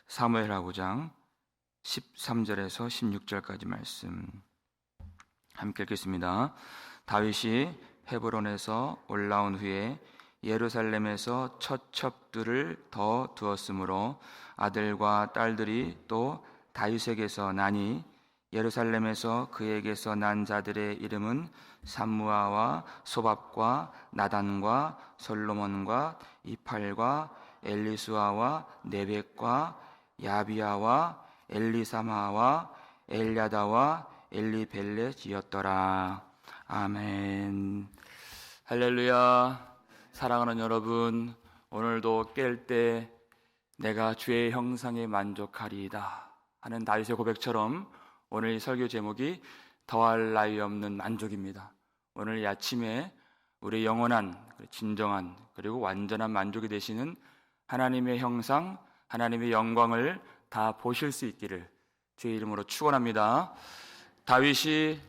사무엘하 5장 13절에서 16절까지 말씀 함께 읽겠습니다. 다윗이 헤브론에서 올라온 후에 예루살렘에서 첫 첩들을 더 두었으므로 아들과 딸들이 또 다윗에게서 나니 예루살렘에서 그에게서 난 자들의 이름은 삼무아와 소밥과 나단과 솔로몬과 이팔과 엘리수아와 네벡과 야비아와 엘리사마와 엘야다와 엘리벨렛이었더라. 아멘. 할렐루야. 사랑하는 여러분, 오늘도 깰 때 내가 주의 형상에 만족하리이다 하는 다윗의 고백처럼 오늘 이 설교 제목이 더할 나위 없는 만족입니다. 오늘 이 아침에 우리 영원한, 진정한, 그리고 완전한 만족이 되시는 하나님의 형상, 하나님의 영광을 다 보실 수 있기를 주의 이름으로 축원합니다. 다윗이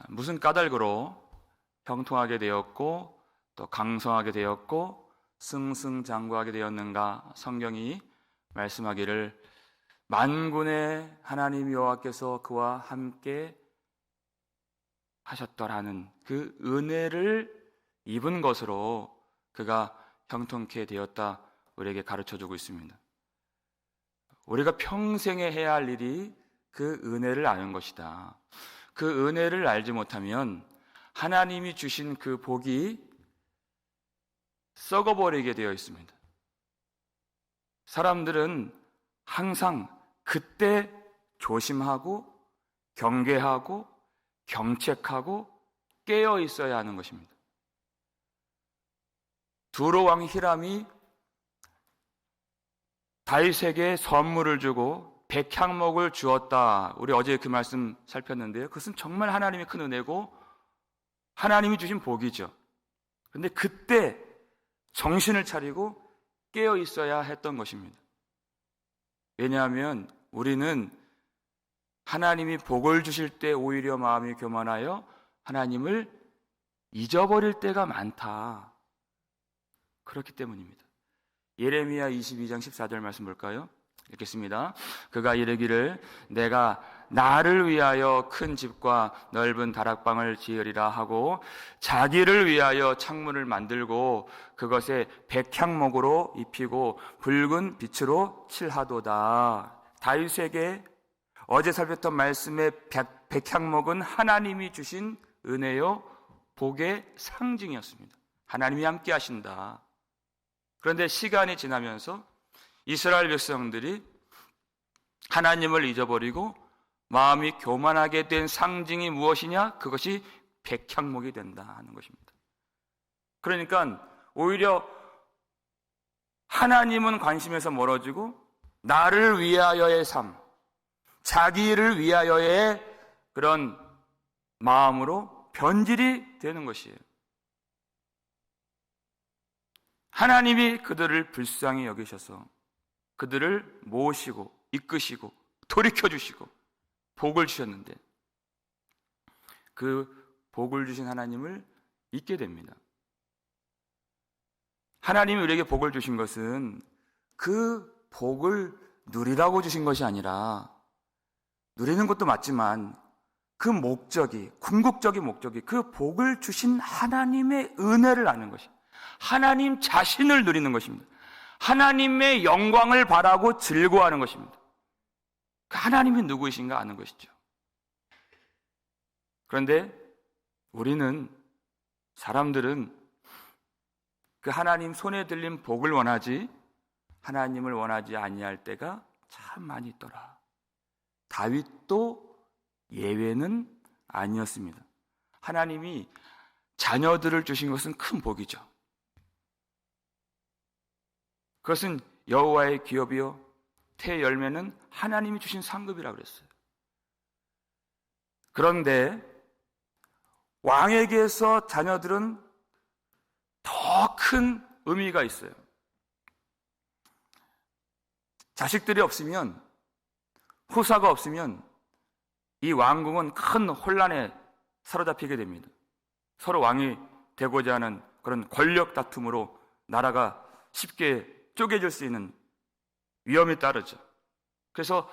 무슨 까닭으로 형통하게 되었고 또 강성하게 되었고 승승장구하게 되었는가? 성경이 말씀하기를 만군의 하나님 여호와께서 그와 함께 하셨더라는 그 은혜를 입은 것으로 그가 형통케 되었다 우리에게 가르쳐주고 있습니다. 우리가 평생에 해야 할 일이 그 은혜를 아는 것이다. 그 은혜를 알지 못하면 하나님이 주신 그 복이 썩어버리게 되어 있습니다. 사람들은 항상 그때 조심하고 경계하고 경책하고 깨어 있어야 하는 것입니다. 두로 왕 히람이 다윗에게 선물을 주고 백향목을 주었다. 우리 어제 그 말씀 살폈는데요. 그것은 정말 하나님의 큰 은혜고 하나님이 주신 복이죠. 그런데 그때 정신을 차리고 깨어 있어야 했던 것입니다. 왜냐하면 우리는 하나님이 복을 주실 때 오히려 마음이 교만하여 하나님을 잊어버릴 때가 많다. 그렇기 때문입니다. 예레미야 22장 14절 말씀 볼까요? 읽겠습니다. 그가 이르기를 내가 나를 위하여 큰 집과 넓은 다락방을 지으리라 하고 자기를 위하여 창문을 만들고 그것에 백향목으로 입히고 붉은 빛으로 칠하도다. 다윗에게 어제 살폈던 말씀의 백향목은 하나님이 주신 은혜요 복의 상징이었습니다. 하나님이 함께 하신다. 그런데 시간이 지나면서 이스라엘 백성들이 하나님을 잊어버리고 마음이 교만하게 된 상징이 무엇이냐? 그것이 백향목이 된다 하는 것입니다. 그러니까 오히려 하나님은 관심에서 멀어지고 나를 위하여의 삶, 자기를 위하여의 그런 마음으로 변질이 되는 것이에요. 하나님이 그들을 불쌍히 여기셔서 그들을 모시고 이끄시고 돌이켜주시고 복을 주셨는데 그 복을 주신 하나님을 잊게 됩니다. 하나님이 우리에게 복을 주신 것은 그 복을 누리라고 주신 것이 아니라 누리는 것도 맞지만 그 목적이 궁극적인 목적이 그 복을 주신 하나님의 은혜를 아는 것입니다. 하나님 자신을 누리는 것입니다. 하나님의 영광을 바라고 즐거워하는 것입니다. 그 하나님이 누구이신가 아는 것이죠. 그런데 우리는 사람들은 그 하나님 손에 들린 복을 원하지 하나님을 원하지 아니할 때가 참 많이 있더라. 다윗도 예외는 아니었습니다. 하나님이 자녀들을 주신 것은 큰 복이죠. 그것은 여호와의 기업이요 태 열매는 하나님이 주신 상급이라고 그랬어요. 그런데 왕에게서 자녀들은 더 큰 의미가 있어요. 자식들이 없으면, 후사가 없으면 이 왕궁은 큰 혼란에 사로잡히게 됩니다. 서로 왕이 되고자 하는 그런 권력 다툼으로 나라가 쉽게 쪼개질 수 있는 위험이 따르죠. 그래서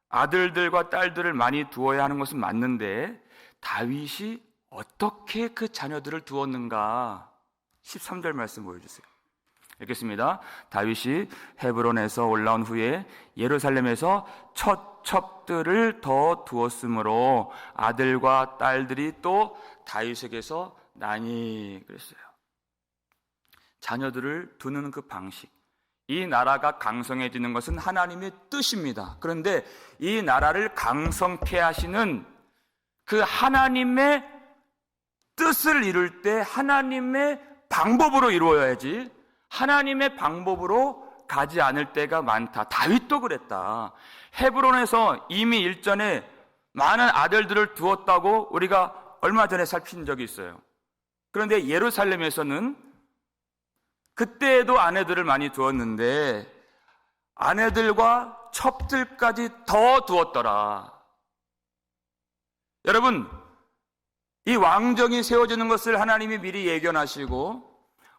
아들들과 딸들을 많이 두어야 하는 것은 맞는데 다윗이 어떻게 그 자녀들을 두었는가? 13절 말씀 보여주세요. 읽겠습니다. 다윗이 헤브론에서 올라온 후에 예루살렘에서 첫 첩들을 더 두었으므로 아들과 딸들이 또 다윗에게서 나니 그랬어요. 자녀들을 두는 그 방식, 이 나라가 강성해지는 것은 하나님의 뜻입니다. 그런데 이 나라를 강성케 하시는 그 하나님의 뜻을 이룰 때 하나님의 방법으로 이루어야지 하나님의 방법으로 가지 않을 때가 많다. 다윗도 그랬다. 헤브론에서 이미 일전에 많은 아들들을 두었다고 우리가 얼마 전에 살핀 적이 있어요. 그런데 예루살렘에서는 그때에도 아내들을 많이 두었는데 아내들과 첩들까지 더 두었더라. 여러분, 이 왕정이 세워지는 것을 하나님이 미리 예견하시고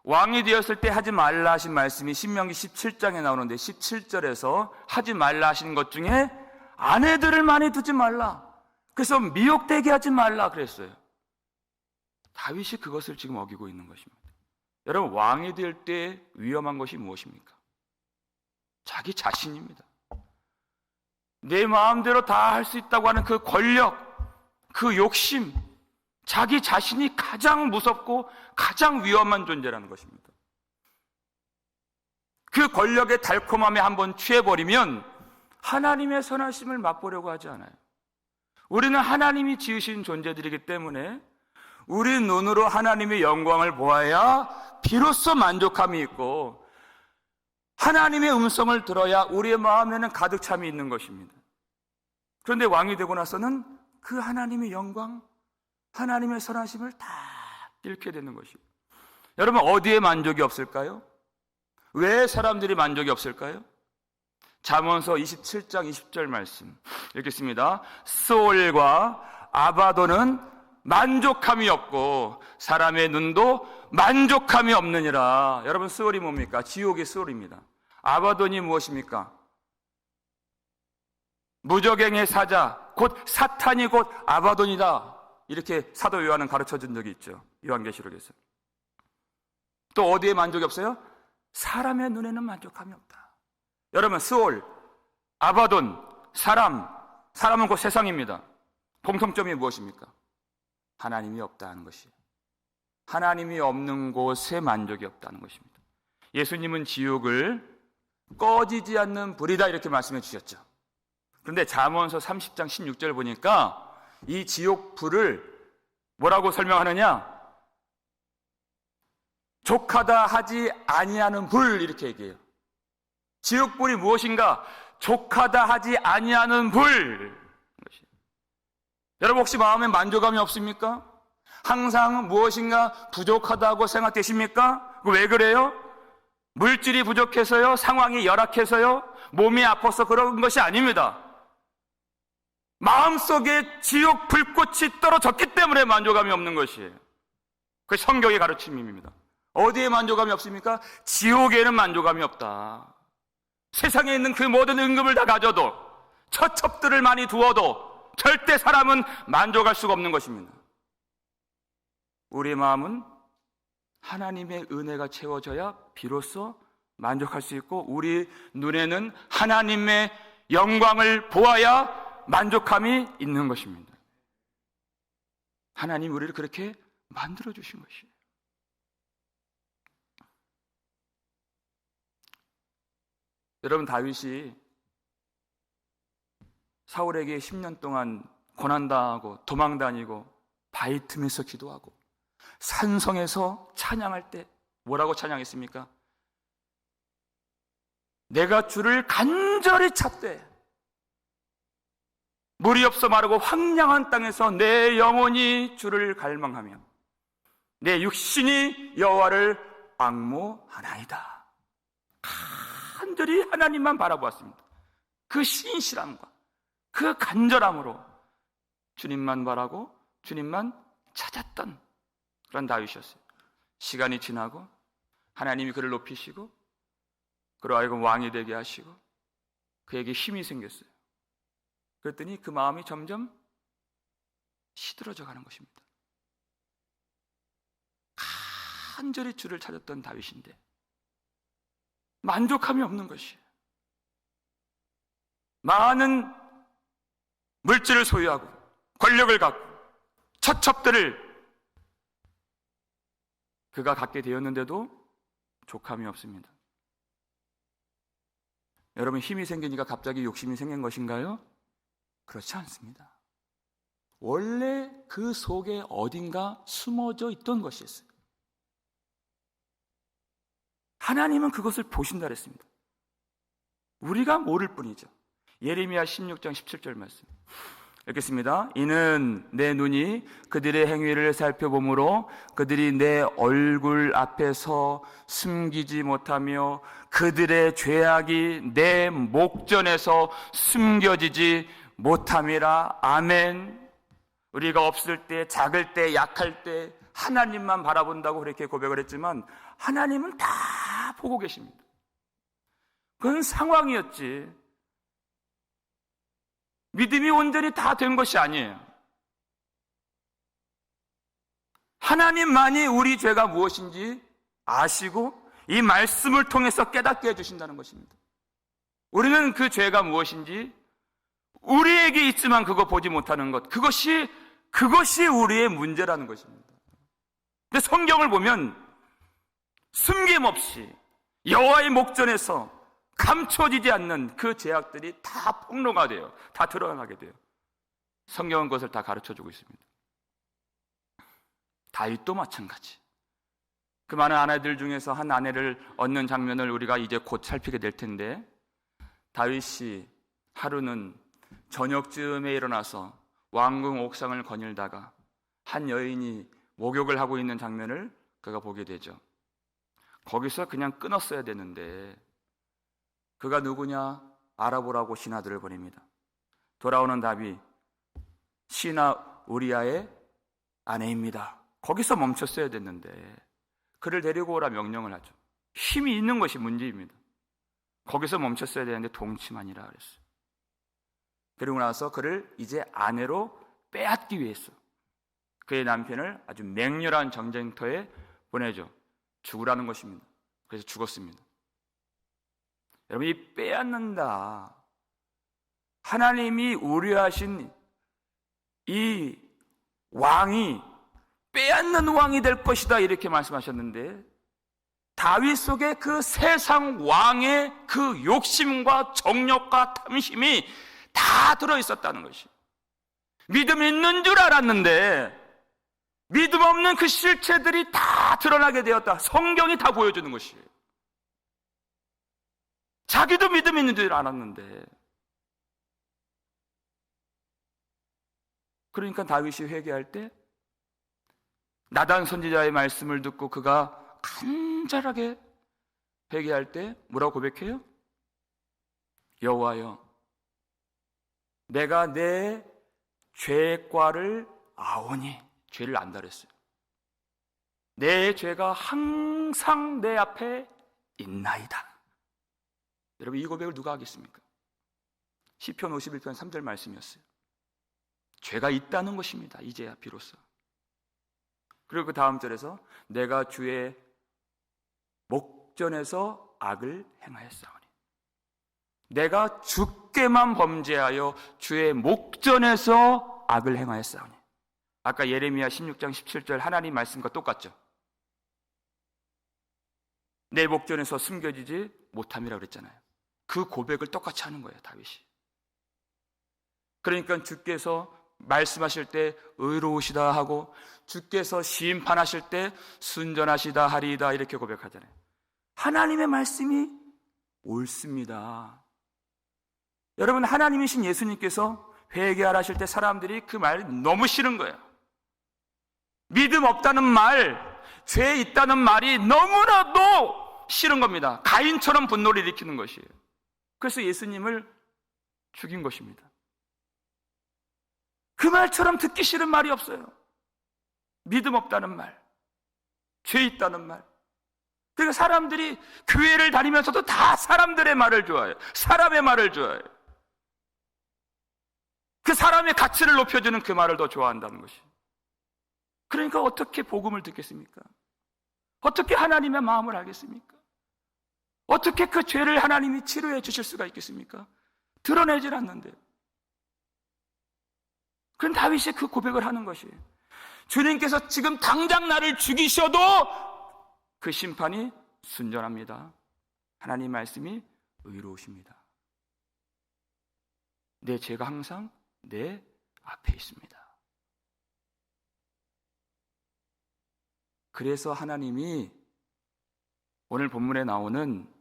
왕이 되었을 때 하지 말라 하신 말씀이 신명기 17장에 나오는데 17절에서 하지 말라 하신 것 중에 아내들을 많이 두지 말라. 그래서 미혹되게 하지 말라 그랬어요. 다윗이 그것을 지금 어기고 있는 것입니다. 여러분, 왕이 될 때 위험한 것이 무엇입니까? 자기 자신입니다. 내 마음대로 다 할 수 있다고 하는 그 권력, 그 욕심, 자기 자신이 가장 무섭고 가장 위험한 존재라는 것입니다. 그 권력의 달콤함에 한번 취해버리면 하나님의 선하심을 맛보려고 하지 않아요. 우리는 하나님이 지으신 존재들이기 때문에 우리 눈으로 하나님의 영광을 보아야 비로소 만족함이 있고 하나님의 음성을 들어야 우리의 마음에는 가득 참이 있는 것입니다. 그런데 왕이 되고 나서는 그 하나님의 영광, 하나님의 선하심을 다 잃게 되는 것입니다. 여러분, 어디에 만족이 없을까요? 왜 사람들이 만족이 없을까요? 잠언서 27장 20절 말씀 읽겠습니다. 스올과 아바도는 만족함이 없고 사람의 눈도 만족함이 없느니라. 여러분, 스올이 뭡니까? 지옥의 스올입니다. 아바돈이 무엇입니까? 무적행의 사자, 곧 사탄이 곧 아바돈이다. 이렇게 사도 요한은 가르쳐 준 적이 있죠. 요한계시록에서. 또 어디에 만족이 없어요? 사람의 눈에는 만족함이 없다. 여러분, 스올, 아바돈, 사람은 곧 세상입니다. 공통점이 무엇입니까? 하나님이 없다는 것이에요. 하나님이 없는 곳에 만족이 없다는 것입니다. 예수님은 지옥을 꺼지지 않는 불이다 이렇게 말씀해 주셨죠. 그런데 잠언서 30장 16절 보니까 이 지옥 불을 뭐라고 설명하느냐? 족하다 하지 아니하는 불 이렇게 얘기해요. 지옥 불이 무엇인가? 족하다 하지 아니하는 불. 여러분, 혹시 마음에 만족감이 없습니까? 항상 무엇인가 부족하다고 생각되십니까? 왜 그래요? 물질이 부족해서요? 상황이 열악해서요? 몸이 아파서 그런 것이 아닙니다. 마음속에 지옥 불꽃이 떨어졌기 때문에 만족감이 없는 것이에요. 그게 성경의 가르침입니다. 어디에 만족감이 없습니까? 지옥에는 만족감이 없다. 세상에 있는 그 모든 은금을 다 가져도 처첩들을 많이 두어도 절대 사람은 만족할 수가 없는 것입니다. 우리의 마음은 하나님의 은혜가 채워져야 비로소 만족할 수 있고 우리 눈에는 하나님의 영광을 보아야 만족함이 있는 것입니다. 하나님 우리를 그렇게 만들어주신 것이에요. 여러분, 다윗이 사울에게 10년 동안 고난당하고 도망다니고 바위 틈에서 기도하고 산성에서 찬양할 때 뭐라고 찬양했습니까? 내가 주를 간절히 찾되 물이 없어 마르고 황량한 땅에서 내 영혼이 주를 갈망하며 내 육신이 여호와를 앙모하나이다. 간절히 하나님만 바라보았습니다. 그 신실함과 그 간절함으로 주님만 바라고 주님만 찾았던 그런 다윗이었어요. 시간이 지나고 하나님이 그를 높이시고 그로 하여금 왕이 되게 하시고 그에게 힘이 생겼어요. 그랬더니 그 마음이 점점 시들어져 가는 것입니다. 간절히 주를 찾았던 다윗인데 만족함이 없는 것이에요. 많은 물질을 소유하고 권력을 갖고 처첩들을 그가 갖게 되었는데도 족함이 없습니다. 여러분, 힘이 생기니까 갑자기 욕심이 생긴 것인가요? 그렇지 않습니다. 원래 그 속에 어딘가 숨어져 있던 것이었어요. 하나님은 그것을 보신다 그랬습니다. 우리가 모를 뿐이죠. 예레미야 16장 17절 말씀 읽겠습니다. 이는 내 눈이 그들의 행위를 살펴보므로 그들이 내 얼굴 앞에서 숨기지 못하며 그들의 죄악이 내 목전에서 숨겨지지 못함이라. 아멘. 우리가 없을 때, 작을 때, 약할 때 하나님만 바라본다고 그렇게 고백을 했지만 하나님은 다 보고 계십니다. 그건 상황이었지 믿음이 온전히 다 된 것이 아니에요. 하나님만이 우리 죄가 무엇인지 아시고 이 말씀을 통해서 깨닫게 해주신다는 것입니다. 우리는 그 죄가 무엇인지 우리에게 있지만 그거 보지 못하는 것, 그것이 우리의 문제라는 것입니다. 근데 성경을 보면 숨김없이 여호와의 목전에서 감춰지지 않는 그 죄악들이 다 폭로가 돼요. 다 드러나게 돼요. 성경은 그것을 다 가르쳐주고 있습니다. 다윗도 마찬가지. 그 많은 아내들 중에서 한 아내를 얻는 장면을 우리가 이제 곧 살피게 될 텐데, 다윗이 하루는 저녁쯤에 일어나서 왕궁 옥상을 거닐다가 한 여인이 목욕을 하고 있는 장면을 그가 보게 되죠. 거기서 그냥 끊었어야 되는데 그가 누구냐 알아보라고 신하들을 보냅니다. 돌아오는 다윗, 신하 우리아의 아내입니다. 거기서 멈췄어야 됐는데 그를 데리고 오라 명령을 하죠. 힘이 있는 것이 문제입니다. 거기서 멈췄어야 되는데 동침하니라 그랬어요. 그리고 나서 그를 이제 아내로 빼앗기 위해서 그의 남편을 아주 맹렬한 전쟁터에 보내죠. 죽으라는 것입니다. 그래서 죽었습니다. 여러분, 이 빼앗는다, 하나님이 우려하신 이 왕이 빼앗는 왕이 될 것이다 이렇게 말씀하셨는데, 다윗 속에 그 세상 왕의 그 욕심과 정욕과 탐심이 다 들어있었다는 것이, 믿음 있는 줄 알았는데 믿음 없는 그 실체들이 다 드러나게 되었다. 성경이 다 보여주는 것이에요. 자기도 믿음 있는 줄 알았는데. 그러니까 다윗이 회개할 때 나단 선지자의 말씀을 듣고 그가 간절하게 회개할 때 뭐라고 고백해요? 여호와여, 내가 내 죄과를 아오니, 죄를 안다 그랬어요. 내 죄가 항상 내 앞에 있나이다. 여러분, 이 고백을 누가 하겠습니까? 시편 51편 3절 말씀이었어요. 죄가 있다는 것입니다. 이제야 비로소. 그리고 그 다음 절에서 내가 주의 목전에서 악을 행하였사오니, 내가 주께만 범죄하여 주의 목전에서 악을 행하였사오니. 아까 예레미야 16장 17절 하나님 말씀과 똑같죠. 내 목전에서 숨겨지지 못함이라고 그랬잖아요. 그 고백을 똑같이 하는 거예요, 다윗이. 그러니까 주께서 말씀하실 때 의로우시다 하고 주께서 심판하실 때 순전하시다 하리이다 이렇게 고백하잖아요. 하나님의 말씀이 옳습니다. 여러분, 하나님이신 예수님께서 회개하라 하실 때 사람들이 그 말이 너무 싫은 거예요. 믿음 없다는 말, 죄 있다는 말이 너무나도 싫은 겁니다. 가인처럼 분노를 일으키는 것이에요. 그래서 예수님을 죽인 것입니다. 그 말처럼 듣기 싫은 말이 없어요. 믿음 없다는 말, 죄 있다는 말. 그러니까 사람들이 교회를 다니면서도 다 사람들의 말을 좋아해요. 사람의 말을 좋아해요. 그 사람의 가치를 높여주는 그 말을 더 좋아한다는 것이. 그러니까 어떻게 복음을 듣겠습니까? 어떻게 하나님의 마음을 알겠습니까? 어떻게 그 죄를 하나님이 치료해 주실 수가 있겠습니까? 드러내질 않는데요. 그럼 다윗이 그 고백을 하는 것이에요. 주님께서 지금 당장 나를 죽이셔도 그 심판이 순전합니다. 하나님 말씀이 의로우십니다. 내 죄가 항상 내 앞에 있습니다. 그래서 하나님이 오늘 본문에 나오는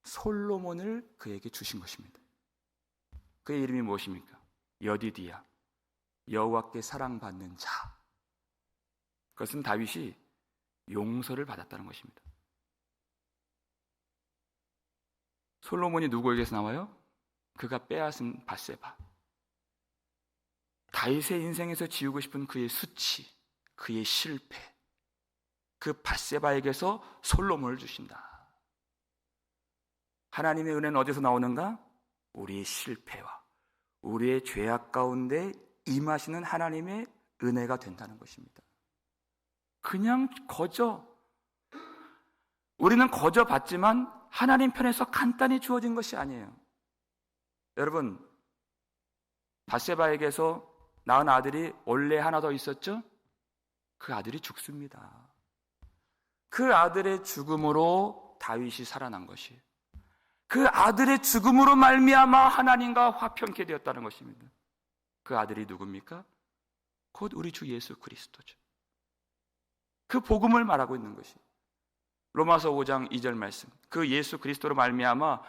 솔로몬을 그에게 주신 것입니다. 그의 이름이 무엇입니까? 여디디야, 여호와께 사랑받는 자. 그것은 다윗이 용서를 받았다는 것입니다. 솔로몬이 누구에게서 나와요? 그가 빼앗은 밧세바. 다윗의 인생에서 지우고 싶은 그의 수치, 그의 실패, 그 밧세바에게서 솔로몬을 주신다. 하나님의 은혜는 어디서 나오는가? 우리의 실패와 우리의 죄악 가운데 임하시는 하나님의 은혜가 된다는 것입니다. 그냥 우리는 거저 받지만 하나님 편에서 간단히 주어진 것이 아니에요. 여러분, 밧세바에게서 낳은 아들이 원래 하나 더 있었죠? 그 아들이 죽습니다. 그 아들의 죽음으로 다윗이 살아난 것이에요. 그 아들의 죽음으로 말미암아 하나님과 화평케 되었다는 것입니다. 그 아들이 누굽니까? 곧 우리 주 예수 그리스도죠. 그 복음을 말하고 있는 것이 로마서 5장 2절 말씀. 그 예수 그리스도로 말미암아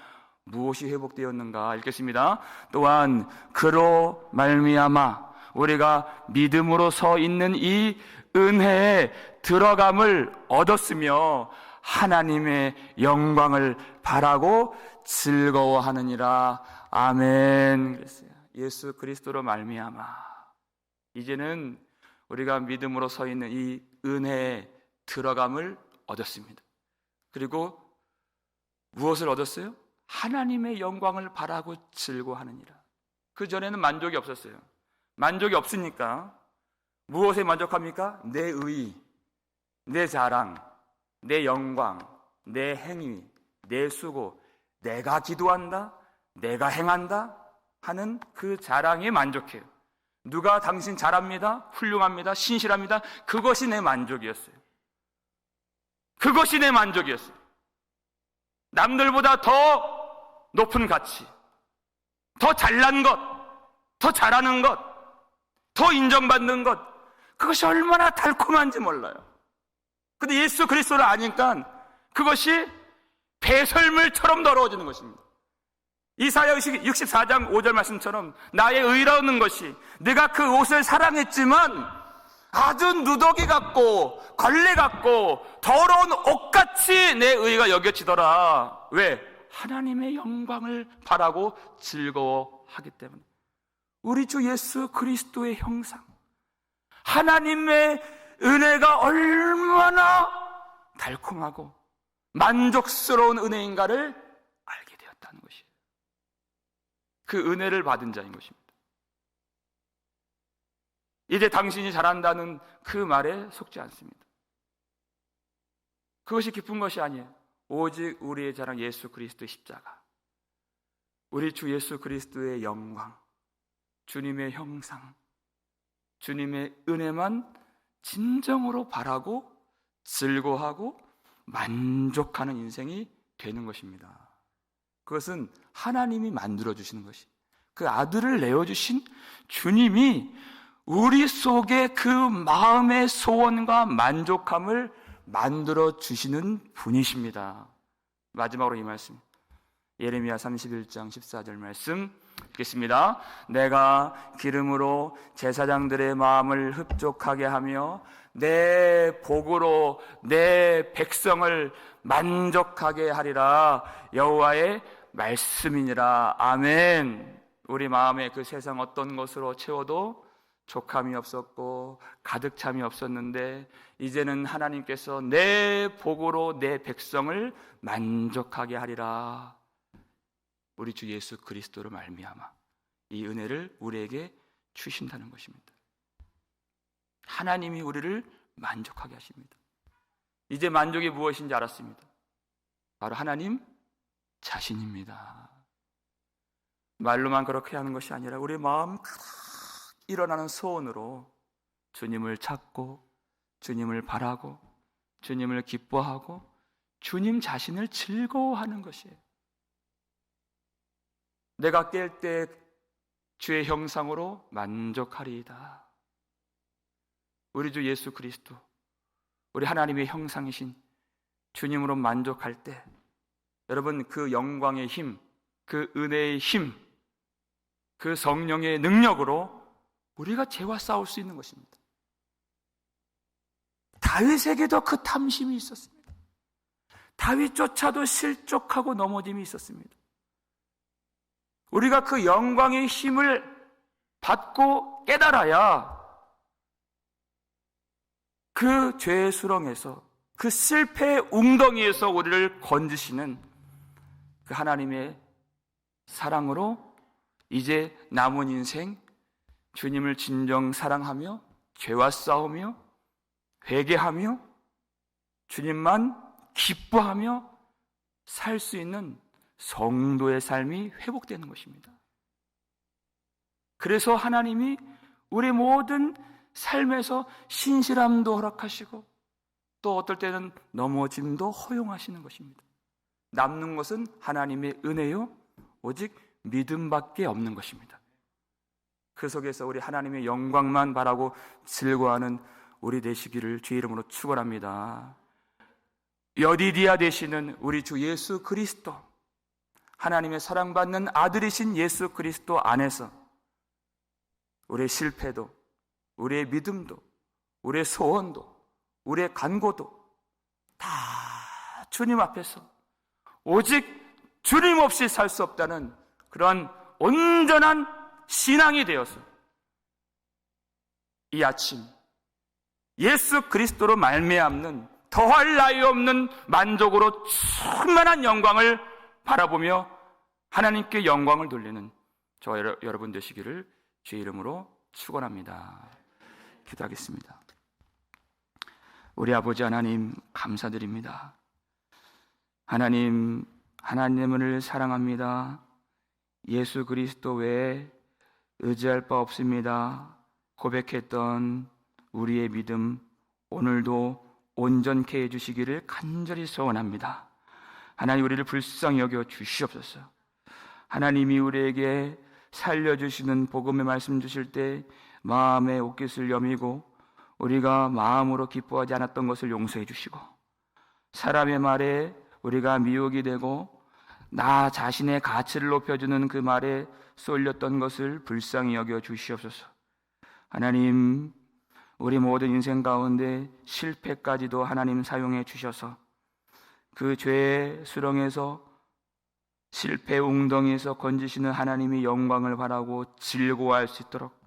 무엇이 회복되었는가 읽겠습니다. 또한 그로 말미암아 우리가 믿음으로 서 있는 이 은혜에 들어감을 얻었으며 하나님의 영광을 바라고 즐거워하느니라. 아멘. 그랬어요. 예수 그리스도로 말미암아 이제는 우리가 믿음으로 서 있는 이 은혜에 들어감을 얻었습니다. 그리고 무엇을 얻었어요? 하나님의 영광을 바라고 즐거워하느니라. 그 전에는 만족이 없었어요. 만족이 없으니까 무엇에 만족합니까? 내 의, 내 자랑, 내 영광, 내 행위, 내 수고, 내가 기도한다, 내가 행한다 하는 그 자랑에 만족해요. 누가 당신 잘합니다, 훌륭합니다, 신실합니다. 그것이 내 만족이었어요. 그것이 내 만족이었어요. 남들보다 더 높은 가치, 더 잘난 것, 더 잘하는 것, 더 인정받는 것, 그것이 얼마나 달콤한지 몰라요. 근데 예수 그리스도를 아니까 그것이 배설물처럼 더러워지는 것입니다. 이사야 64장 5절 말씀처럼 나의 의로운 것이 네가 그 옷을 사랑했지만 아주 누더기 같고 걸레 같고 더러운 옷같이 내 의가 여겨지더라. 왜? 하나님의 영광을 바라고 즐거워하기 때문에. 우리 주 예수 그리스도의 형상, 하나님의 은혜가 얼마나 달콤하고 만족스러운 은혜인가를 알게 되었다는 것이에요. 그 은혜를 받은 자인 것입니다. 이제 당신이 잘한다는 그 말에 속지 않습니다. 그것이 기쁜 것이 아니에요. 오직 우리의 자랑 예수 그리스도의 십자가, 우리 주 예수 그리스도의 영광, 주님의 형상, 주님의 은혜만 진정으로 바라고 즐거워하고 만족하는 인생이 되는 것입니다. 그것은 하나님이 만들어주시는 것이, 그 아들을 내어주신 주님이 우리 속에 그 마음의 소원과 만족함을 만들어주시는 분이십니다. 마지막으로 이 말씀, 예레미야 31장 14절 말씀 읽겠습니다. 내가 기름으로 제사장들의 마음을 흡족하게 하며 내 복으로 내 백성을 만족하게 하리라. 여호와의 말씀이니라. 아멘. 우리 마음에 그 세상 어떤 것으로 채워도 족함이 없었고 가득 참이 없었는데 이제는 하나님께서 내 복으로 내 백성을 만족하게 하리라. 우리 주 예수 그리스도로 말미암아 이 은혜를 우리에게 주신다는 것입니다. 하나님이 우리를 만족하게 하십니다. 이제 만족이 무엇인지 알았습니다. 바로 하나님 자신입니다. 말로만 그렇게 하는 것이 아니라 우리 마음 가득 일어나는 소원으로 주님을 찾고 주님을 바라고 주님을 기뻐하고 주님 자신을 즐거워하는 것이에요. 내가 깰 때 주의 형상으로 만족하리이다. 우리 주 예수 그리스도, 우리 하나님의 형상이신 주님으로 만족할 때 여러분 그 영광의 힘, 그 은혜의 힘, 그 성령의 능력으로 우리가 죄와 싸울 수 있는 것입니다. 다윗에게도 그 탐심이 있었습니다. 다윗조차도 실족하고 넘어짐이 있었습니다. 우리가 그 영광의 힘을 받고 깨달아야 그 죄의 수렁에서, 그 실패의 웅덩이에서 우리를 건지시는 그 하나님의 사랑으로 이제 남은 인생 주님을 진정 사랑하며 죄와 싸우며 회개하며 주님만 기뻐하며 살 수 있는 성도의 삶이 회복되는 것입니다. 그래서 하나님이 우리 모든 삶에서 신실함도 허락하시고 또 어떨 때는 넘어짐도 허용하시는 것입니다. 남는 것은 하나님의 은혜요 오직 믿음밖에 없는 것입니다. 그 속에서 우리 하나님의 영광만 바라고 즐거워하는 우리 되시기를 주의 이름으로 축원합니다. 여디디아 되시는 우리 주 예수 그리스도, 하나님의 사랑받는 아들이신 예수 그리스도 안에서 우리의 실패도, 우리의 믿음도, 우리의 소원도, 우리의 간고도 다 주님 앞에서 오직 주님 없이 살 수 없다는 그러한 온전한 신앙이 되어서 이 아침 예수 그리스도로 말미암는 더할 나위 없는 만족으로 충만한 영광을 바라보며 하나님께 영광을 돌리는 저와 여러분 되시기를 주의 이름으로 축원합니다. 기도하겠습니다. 우리 아버지 하나님 감사드립니다. 하나님을 사랑합니다. 예수 그리스도 외에 의지할 바 없습니다. 고백했던 우리의 믿음 오늘도 온전케 해주시기를 간절히 소원합니다. 하나님 우리를 불쌍히 여겨 주시옵소서. 하나님이 우리에게 살려주시는 복음의 말씀 주실 때 마음의 옷깃을 여미고 우리가 마음으로 기뻐하지 않았던 것을 용서해 주시고 사람의 말에 우리가 미혹이 되고 나 자신의 가치를 높여주는 그 말에 쏠렸던 것을 불쌍히 여겨 주시옵소서. 하나님 우리 모든 인생 가운데 실패까지도 하나님 사용해 주셔서 그 죄의 수렁에서 실패 웅덩이에서 건지시는 하나님의 영광을 바라고 즐거워할 수 있도록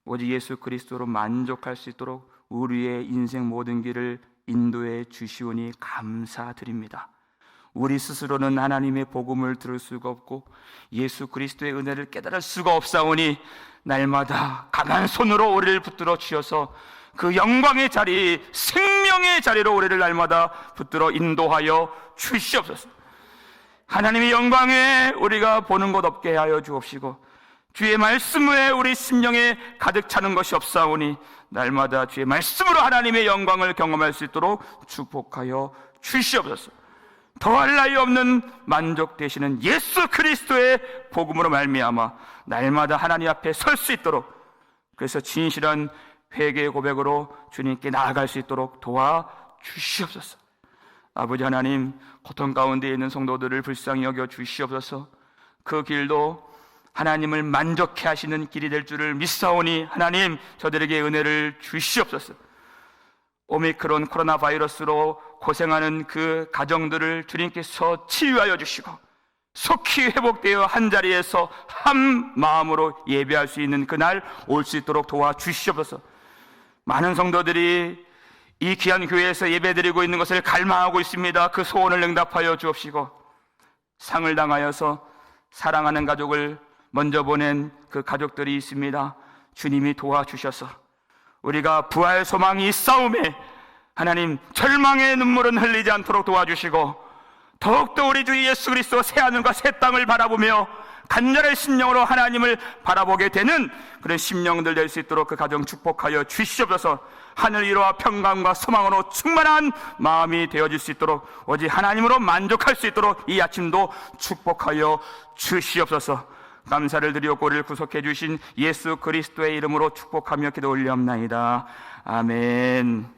오직 예수 그리스도로 만족할 수 있도록 우리의 인생 모든 길을 인도해 주시오니 감사드립니다. 우리 스스로는 하나님의 복음을 들을 수가 없고 예수 그리스도의 은혜를 깨달을 수가 없사오니 날마다 강한 손으로 우리를 붙들어 주셔서 그 영광의 자리, 생명의 자리로 우리를 날마다 붙들어 인도하여 주시옵소서. 하나님의 영광에 우리가 보는 것 없게 하여 주옵시고 주의 말씀 외에 우리 심령에 가득 차는 것이 없사오니 날마다 주의 말씀으로 하나님의 영광을 경험할 수 있도록 축복하여 주시옵소서. 더할 나위 없는 만족 되시는 예수 그리스도의 복음으로 말미암아 날마다 하나님 앞에 설 수 있도록 그래서 진실한 회개의 고백으로 주님께 나아갈 수 있도록 도와주시옵소서. 아버지 하나님 고통 가운데 있는 성도들을 불쌍히 여겨 주시옵소서. 그 길도 하나님을 만족해 하시는 길이 될 줄을 믿사오니 하나님 저들에게 은혜를 주시옵소서. 오미크론 코로나 바이러스로 고생하는 그 가정들을 주님께서 치유하여 주시고 속히 회복되어 한자리에서 한 마음으로 예배할 수 있는 그날 올 수 있도록 도와주시옵소서. 많은 성도들이 이 귀한 교회에서 예배드리고 있는 것을 갈망하고 있습니다. 그 소원을 응답하여 주옵시고, 상을 당하여서 사랑하는 가족을 먼저 보낸 그 가족들이 있습니다. 주님이 도와주셔서 우리가 부활 소망이 있사오매 하나님 절망의 눈물은 흘리지 않도록 도와주시고, 더욱더 우리 주 예수 그리스도 새하늘과 새 땅을 바라보며 간절한 심령으로 하나님을 바라보게 되는 그런 심령들 될 수 있도록 그 가정 축복하여 주시옵소서. 하늘 위로와 평강과 소망으로 충만한 마음이 되어질 수 있도록, 오직 하나님으로 만족할 수 있도록 이 아침도 축복하여 주시옵소서. 감사를 드리옵고 우리를 구속해 주신 예수 그리스도의 이름으로 축복하며 기도 올리옵나이다. 아멘.